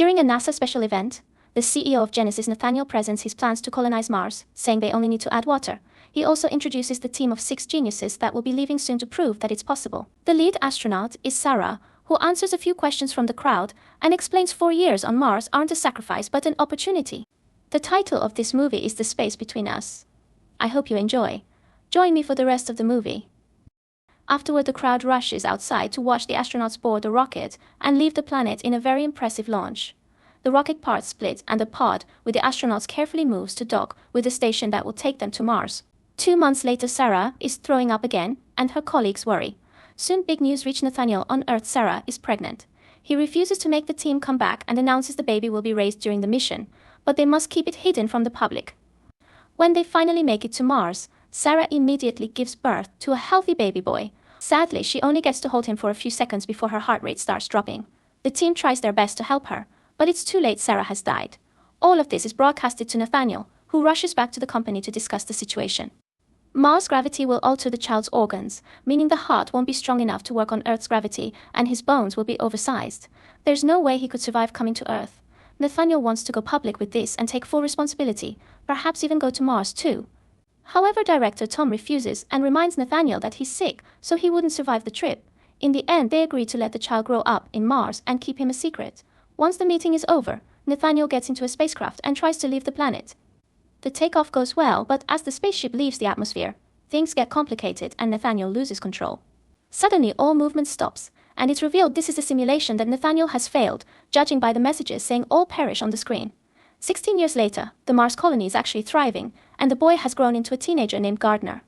During a NASA special event, the CEO of Genesis Nathaniel presents his plans to colonize Mars, saying they only need to add water. He also introduces the team of 6 geniuses that will be leaving soon to prove that it's possible. The lead astronaut is Sarah, who answers a few questions from the crowd and explains 4 years on Mars aren't a sacrifice but an opportunity. The title of this movie is The Space Between Us. I hope you enjoy. Join me for the rest of the movie. Afterward, the crowd rushes outside to watch the astronauts board the rocket and leave the planet in a very impressive launch. The rocket parts split and the pod with the astronauts carefully moves to dock with the station that will take them to Mars. 2 months later, Sarah is throwing up again and her colleagues worry. Soon big news reaches Nathaniel on Earth. Sarah is pregnant. He refuses to make the team come back and announces the baby will be raised during the mission, but they must keep it hidden from the public. When they finally make it to Mars, Sarah immediately gives birth to a healthy baby boy. Sadly, she only gets to hold him for a few seconds before her heart rate starts dropping. The team tries their best to help her, but it's too late. Sarah has died. All of this is broadcasted to Nathaniel, who rushes back to the company to discuss the situation. Mars' gravity will alter the child's organs, meaning the heart won't be strong enough to work on Earth's gravity, and his bones will be oversized. There's no way he could survive coming to Earth. Nathaniel wants to go public with this and take full responsibility, perhaps even go to Mars too. However, director Tom refuses and reminds Nathaniel that he's sick, so he wouldn't survive the trip. In the end, they agree to let the child grow up in Mars and keep him a secret. Once the meeting is over, Nathaniel gets into a spacecraft and tries to leave the planet. The takeoff goes well, but as the spaceship leaves the atmosphere, things get complicated and Nathaniel loses control. Suddenly, all movement stops, and it's revealed this is a simulation that Nathaniel has failed, judging by the messages saying all perish on the screen. 16 years later, the Mars colony is actually thriving, and the boy has grown into a teenager named Gardner.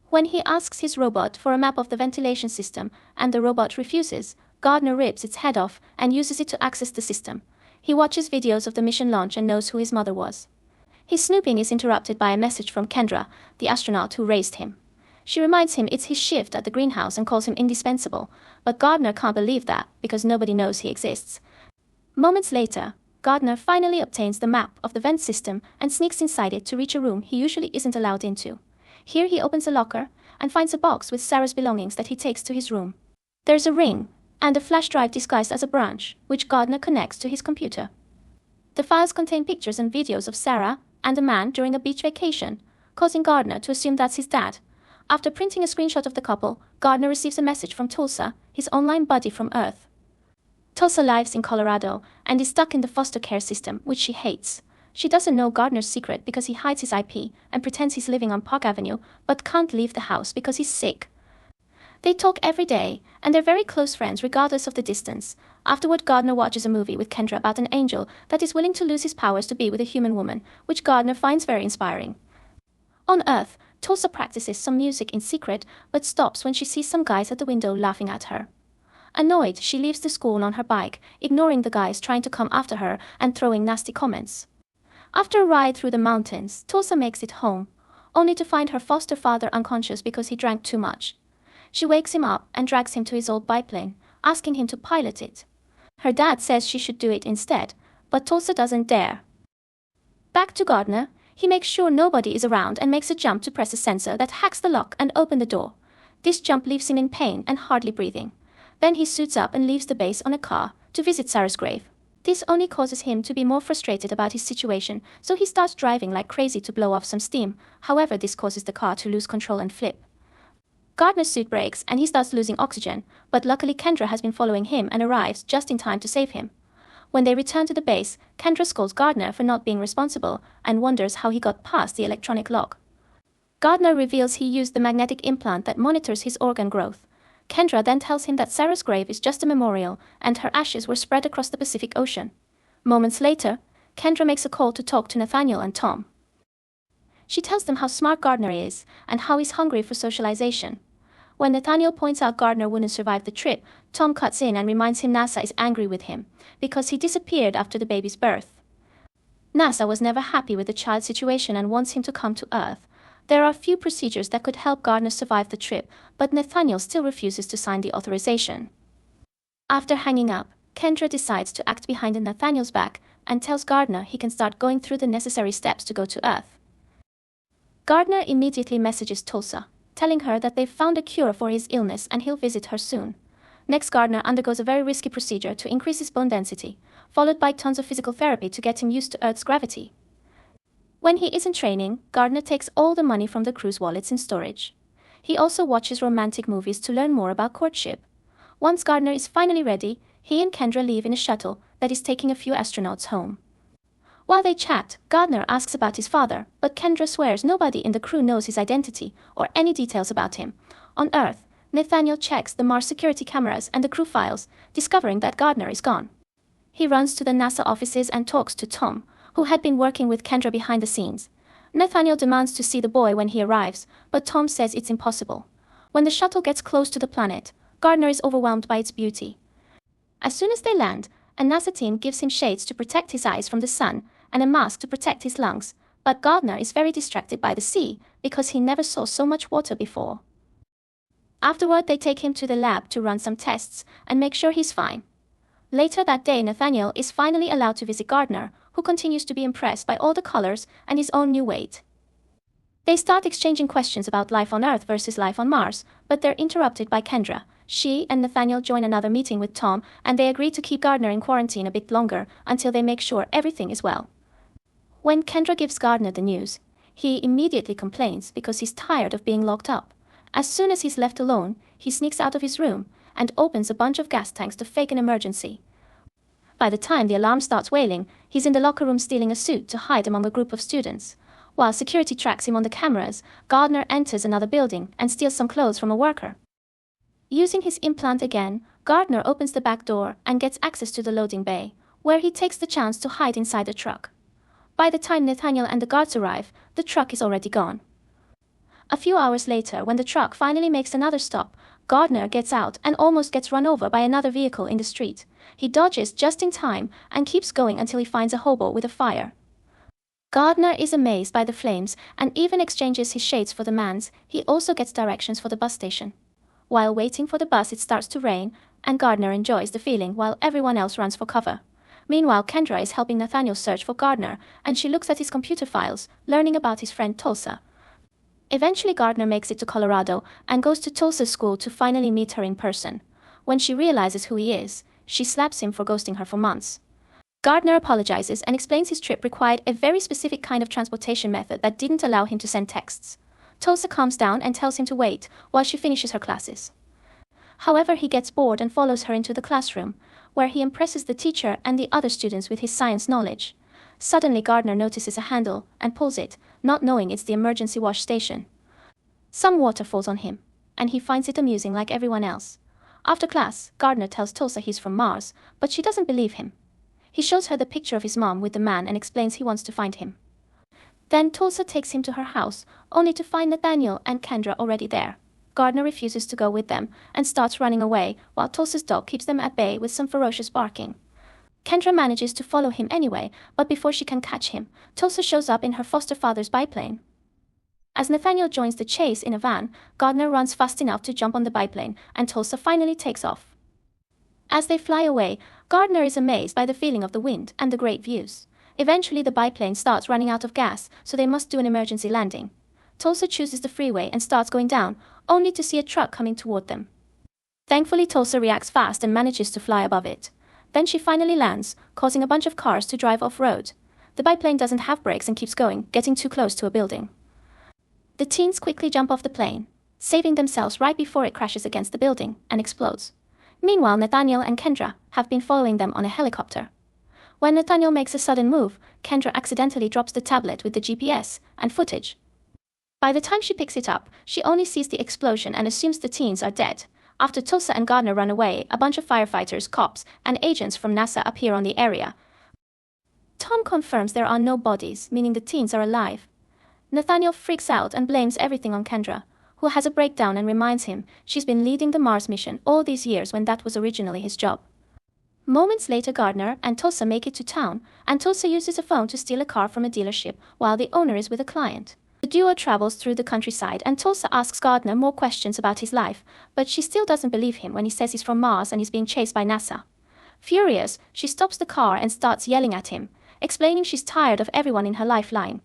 When he asks his robot for a map of the ventilation system and the robot refuses, Gardner rips its head off and uses it to access the system. He watches videos of the mission launch and knows who his mother was. His snooping is interrupted by a message from Kendra, the astronaut who raised him. She reminds him it's his shift at the greenhouse and calls him indispensable, but Gardner can't believe that because nobody knows he exists. Moments later, Gardner finally obtains the map of the vent system and sneaks inside it to reach a room he usually isn't allowed into. Here he opens a locker and finds a box with Sarah's belongings that he takes to his room. There's a ring and a flash drive disguised as a branch, which Gardner connects to his computer. The files contain pictures and videos of Sarah and a man during a beach vacation, causing Gardner to assume that's his dad. After printing a screenshot of the couple, Gardner receives a message from Tulsa, his online buddy from Earth. Tulsa lives in Colorado and is stuck in the foster care system, which she hates. She doesn't know Gardner's secret because he hides his IP and pretends he's living on Park Avenue, but can't leave the house because he's sick. They talk every day, and they're very close friends regardless of the distance. Afterward, Gardner watches a movie with Kendra about an angel that is willing to lose his powers to be with a human woman, which Gardner finds very inspiring. On Earth, Tulsa practices some music in secret, but stops when she sees some guys at the window laughing at her. Annoyed, she leaves the school on her bike, ignoring the guys trying to come after her and throwing nasty comments. After a ride through the mountains, Tulsa makes it home, only to find her foster father unconscious because he drank too much. She wakes him up and drags him to his old biplane, asking him to pilot it. Her dad says she should do it instead, but Tulsa doesn't dare. Back to Gardner, he makes sure nobody is around and makes a jump to press a sensor that hacks the lock and open the door. This jump leaves him in pain and hardly breathing. Then he suits up and leaves the base on a car to visit Sarah's grave. This only causes him to be more frustrated about his situation, so he starts driving like crazy to blow off some steam. However, this causes the car to lose control and flip. Gardner's suit breaks and he starts losing oxygen, but luckily Kendra has been following him and arrives just in time to save him. When they return to the base, Kendra scolds Gardner for not being responsible and wonders how he got past the electronic lock. Gardner reveals he used the magnetic implant that monitors his organ growth. Kendra then tells him that Sarah's grave is just a memorial and her ashes were spread across the Pacific Ocean. Moments later, Kendra makes a call to talk to Nathaniel and Tom. She tells them how smart Gardner is and how he's hungry for socialization. When Nathaniel points out Gardner wouldn't survive the trip, Tom cuts in and reminds him NASA is angry with him because he disappeared after the baby's birth. NASA was never happy with the child's situation and wants him to come to Earth. There are a few procedures that could help Gardner survive the trip, but Nathaniel still refuses to sign the authorization. After hanging up, Kendra decides to act behind Nathaniel's back and tells Gardner he can start going through the necessary steps to go to Earth. Gardner immediately messages Tulsa, telling her that they've found a cure for his illness and he'll visit her soon. Next, Gardner undergoes a very risky procedure to increase his bone density, followed by tons of physical therapy to get him used to Earth's gravity. When he isn't training, Gardner takes all the money from the crew's wallets in storage. He also watches romantic movies to learn more about courtship. Once Gardner is finally ready, he and Kendra leave in a shuttle that is taking a few astronauts home. While they chat, Gardner asks about his father, but Kendra swears nobody in the crew knows his identity or any details about him. On Earth, Nathaniel checks the Mars security cameras and the crew files, discovering that Gardner is gone. He runs to the NASA offices and talks to Tom, who had been working with Kendra behind the scenes. Nathaniel demands to see the boy when he arrives, but Tom says it's impossible. When the shuttle gets close to the planet, Gardner is overwhelmed by its beauty. As soon as they land, a NASA team gives him shades to protect his eyes from the sun and a mask to protect his lungs, but Gardner is very distracted by the sea because he never saw so much water before. Afterward, they take him to the lab to run some tests and make sure he's fine. Later that day, Nathaniel is finally allowed to visit Gardner, who continues to be impressed by all the colors and his own new weight. They start exchanging questions about life on Earth versus life on Mars, but they're interrupted by Kendra. She and Nathaniel join another meeting with Tom, and they agree to keep Gardner in quarantine a bit longer until they make sure everything is well. When Kendra gives Gardner the news, he immediately complains because he's tired of being locked up. As soon as he's left alone, he sneaks out of his room and opens a bunch of gas tanks to fake an emergency. By the time the alarm starts wailing, he's in the locker room stealing a suit to hide among a group of students. While security tracks him on the cameras, Gardner enters another building and steals some clothes from a worker. Using his implant again, Gardner opens the back door and gets access to the loading bay, where he takes the chance to hide inside the truck. By the time Nathaniel and the guards arrive, the truck is already gone. A few hours later, when the truck finally makes another stop, Gardner gets out and almost gets run over by another vehicle in the street. He dodges just in time and keeps going until he finds a hobo with a fire. Gardner is amazed by the flames and even exchanges his shades for the man's. He also gets directions for the bus station. While waiting for the bus, it starts to rain, and Gardner enjoys the feeling while everyone else runs for cover. Meanwhile, Kendra is helping Nathaniel search for Gardner, and she looks at his computer files, learning about his friend Tulsa. Eventually, Gardner makes it to Colorado and goes to Tulsa's school to finally meet her in person. When she realizes who he is, she slaps him for ghosting her for months. Gardner apologizes and explains his trip required a very specific kind of transportation method that didn't allow him to send texts. Tulsa calms down and tells him to wait while she finishes her classes. However, he gets bored and follows her into the classroom, where he impresses the teacher and the other students with his science knowledge. Suddenly, Gardner notices a handle and pulls it, not knowing it's the emergency wash station. Some water falls on him, and he finds it amusing like everyone else. After class, Gardner tells Tulsa he's from Mars, but she doesn't believe him. He shows her the picture of his mom with the man and explains he wants to find him. Then Tulsa takes him to her house, only to find Nathaniel and Kendra already there. Gardner refuses to go with them and starts running away, while Tulsa's dog keeps them at bay with some ferocious barking. Kendra manages to follow him anyway, but before she can catch him, Tulsa shows up in her foster father's biplane. As Nathaniel joins the chase in a van, Gardner runs fast enough to jump on the biplane, and Tulsa finally takes off. As they fly away, Gardner is amazed by the feeling of the wind and the great views. Eventually, the biplane starts running out of gas, so they must do an emergency landing. Tulsa chooses the freeway and starts going down, only to see a truck coming toward them. Thankfully, Tulsa reacts fast and manages to fly above it. Then she finally lands, causing a bunch of cars to drive off-road. The biplane doesn't have brakes and keeps going, getting too close to a building. The teens quickly jump off the plane, saving themselves right before it crashes against the building and explodes. Meanwhile, Nathaniel and Kendra have been following them on a helicopter. When Nathaniel makes a sudden move, Kendra accidentally drops the tablet with the GPS and footage. By the time she picks it up, she only sees the explosion and assumes the teens are dead. After Tulsa and Gardner run away, a bunch of firefighters, cops, and agents from NASA appear on the area. Tom confirms there are no bodies, meaning the teens are alive. Nathaniel freaks out and blames everything on Kendra, who has a breakdown and reminds him she's been leading the Mars mission all these years when that was originally his job. Moments later, Gardner and Tulsa make it to town, and Tulsa uses a phone to steal a car from a dealership while the owner is with a client. The duo travels through the countryside, and Tulsa asks Gardner more questions about his life, but she still doesn't believe him when he says he's from Mars and is being chased by NASA. Furious, she stops the car and starts yelling at him, explaining she's tired of everyone in her lifeline.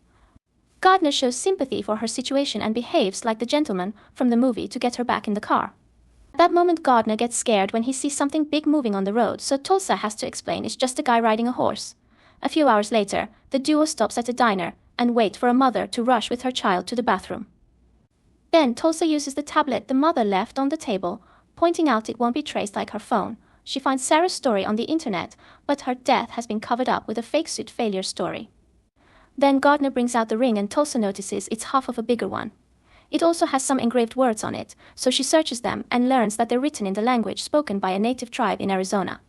Gardner shows sympathy for her situation and behaves like the gentleman from the movie to get her back in the car. At that moment Gardner gets scared when he sees something big moving on the road, so Tulsa has to explain it's just a guy riding a horse. A few hours later, the duo stops at a diner and wait for a mother to rush with her child to the bathroom. Then Tulsa uses the tablet the mother left on the table, pointing out it won't be traced like her phone. She finds Sarah's story on the internet, but her death has been covered up with a fake suit failure story. Then Gardner brings out the ring and Tulsa notices it's half of a bigger one. It also has some engraved words on it, so she searches them and learns that they're written in the language spoken by a native tribe in Arizona.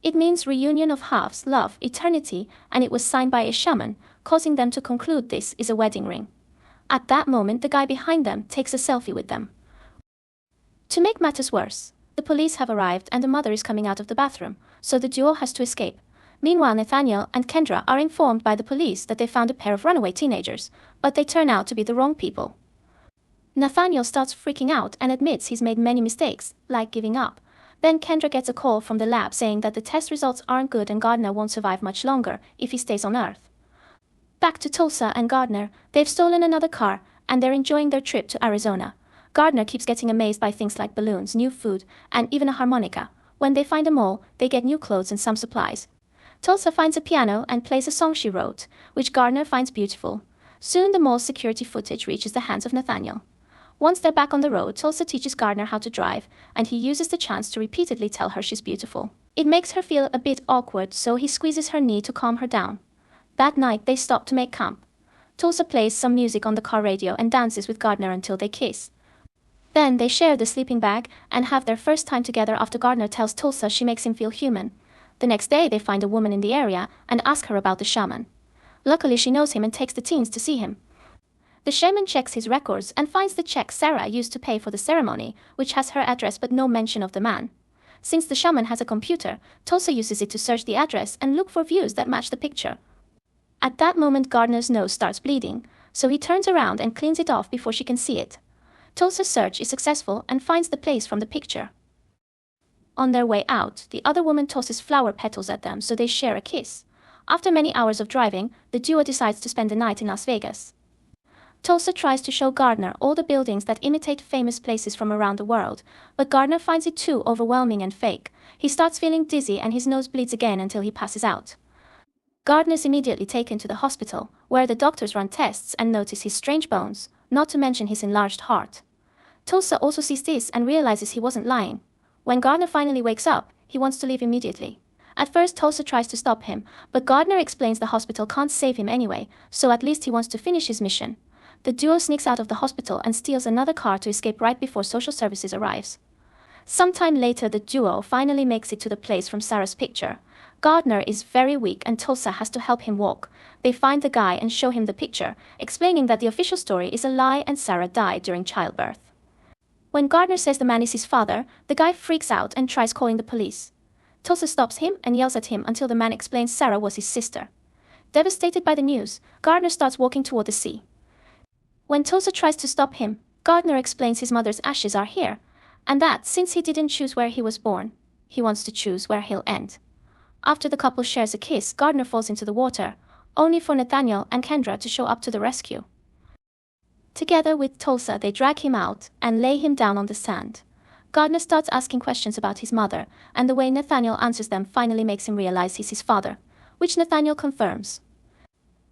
It means reunion of halves, love, eternity, and it was signed by a shaman, causing them to conclude this is a wedding ring. At that moment, the guy behind them takes a selfie with them. To make matters worse, the police have arrived and the mother is coming out of the bathroom, so the duo has to escape. Meanwhile, Nathaniel and Kendra are informed by the police that they found a pair of runaway teenagers, but they turn out to be the wrong people. Nathaniel starts freaking out and admits he's made many mistakes, like giving up. Then Kendra gets a call from the lab saying that the test results aren't good and Gardner won't survive much longer if he stays on Earth. Back to Tulsa and Gardner, they've stolen another car and they're enjoying their trip to Arizona. Gardner keeps getting amazed by things like balloons, new food, and even a harmonica. When they find a mall, they get new clothes and some supplies. Tulsa finds a piano and plays a song she wrote, which Gardner finds beautiful. Soon the mall's security footage reaches the hands of Nathaniel. Once they're back on the road, Tulsa teaches Gardner how to drive, and he uses the chance to repeatedly tell her she's beautiful. It makes her feel a bit awkward, so he squeezes her knee to calm her down. That night, they stop to make camp. Tulsa plays some music on the car radio and dances with Gardner until they kiss. Then they share the sleeping bag and have their first time together after Gardner tells Tulsa she makes him feel human. The next day, they find a woman in the area and ask her about the shaman. Luckily, she knows him and takes the teens to see him. The shaman checks his records and finds the check Sarah used to pay for the ceremony, which has her address but no mention of the man. Since the shaman has a computer, Tulsa uses it to search the address and look for views that match the picture. At that moment, Gardner's nose starts bleeding, so he turns around and cleans it off before she can see it. Tulsa's search is successful and finds the place from the picture. On their way out, the other woman tosses flower petals at them so they share a kiss. After many hours of driving, the duo decides to spend the night in Las Vegas. Tulsa tries to show Gardner all the buildings that imitate famous places from around the world, but Gardner finds it too overwhelming and fake. He starts feeling dizzy and his nose bleeds again until he passes out. Gardner is immediately taken to the hospital, where the doctors run tests and notice his strange bones, not to mention his enlarged heart. Tulsa also sees this and realizes he wasn't lying. When Gardner finally wakes up, he wants to leave immediately. At first, Tulsa tries to stop him, but Gardner explains the hospital can't save him anyway, so at least he wants to finish his mission. The duo sneaks out of the hospital and steals another car to escape right before social services arrives. Sometime later, the duo finally makes it to the place from Sarah's picture. Gardner is very weak and Tulsa has to help him walk. They find the guy and show him the picture, explaining that the official story is a lie and Sarah died during childbirth. When Gardner says the man is his father, the guy freaks out and tries calling the police. Tulsa stops him and yells at him until the man explains Sarah was his sister. Devastated by the news, Gardner starts walking toward the sea. When Tulsa tries to stop him, Gardner explains his mother's ashes are here, and that since he didn't choose where he was born, he wants to choose where he'll end. After the couple shares a kiss, Gardner falls into the water, only for Nathaniel and Kendra to show up to the rescue. Together with Tulsa, they drag him out and lay him down on the sand. Gardner starts asking questions about his mother, and the way Nathaniel answers them finally makes him realize he's his father, which Nathaniel confirms.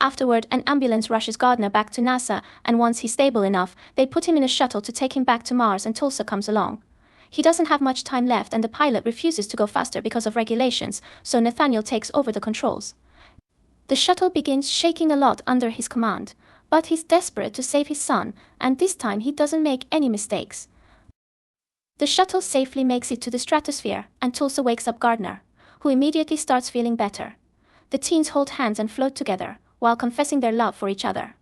Afterward, an ambulance rushes Gardner back to NASA, and once he's stable enough, they put him in a shuttle to take him back to Mars, and Tulsa comes along. He doesn't have much time left and the pilot refuses to go faster because of regulations, so Nathaniel takes over the controls. The shuttle begins shaking a lot under his command, but he's desperate to save his son, and this time he doesn't make any mistakes. The shuttle safely makes it to the stratosphere, and Tulsa wakes up Gardner, who immediately starts feeling better. The teens hold hands and float together, while confessing their love for each other.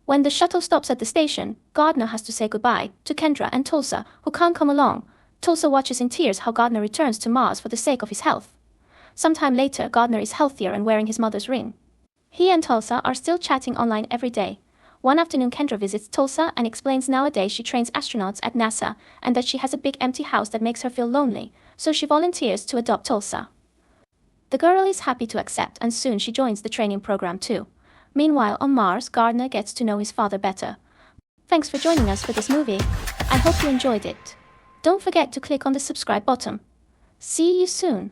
When the shuttle stops at the station, Gardner has to say goodbye to Kendra and Tulsa, who can't come along. Tulsa watches in tears how Gardner returns to Mars for the sake of his health. Sometime later, Gardner is healthier and wearing his mother's ring. He and Tulsa are still chatting online every day. One afternoon, Kendra visits Tulsa and explains nowadays she trains astronauts at NASA and that she has a big empty house that makes her feel lonely, so she volunteers to adopt Tulsa. The girl is happy to accept, and soon she joins the training program too. Meanwhile, on Mars, Gardner gets to know his father better. Thanks for joining us for this movie. I hope you enjoyed it. Don't forget to click on the subscribe button. See you soon.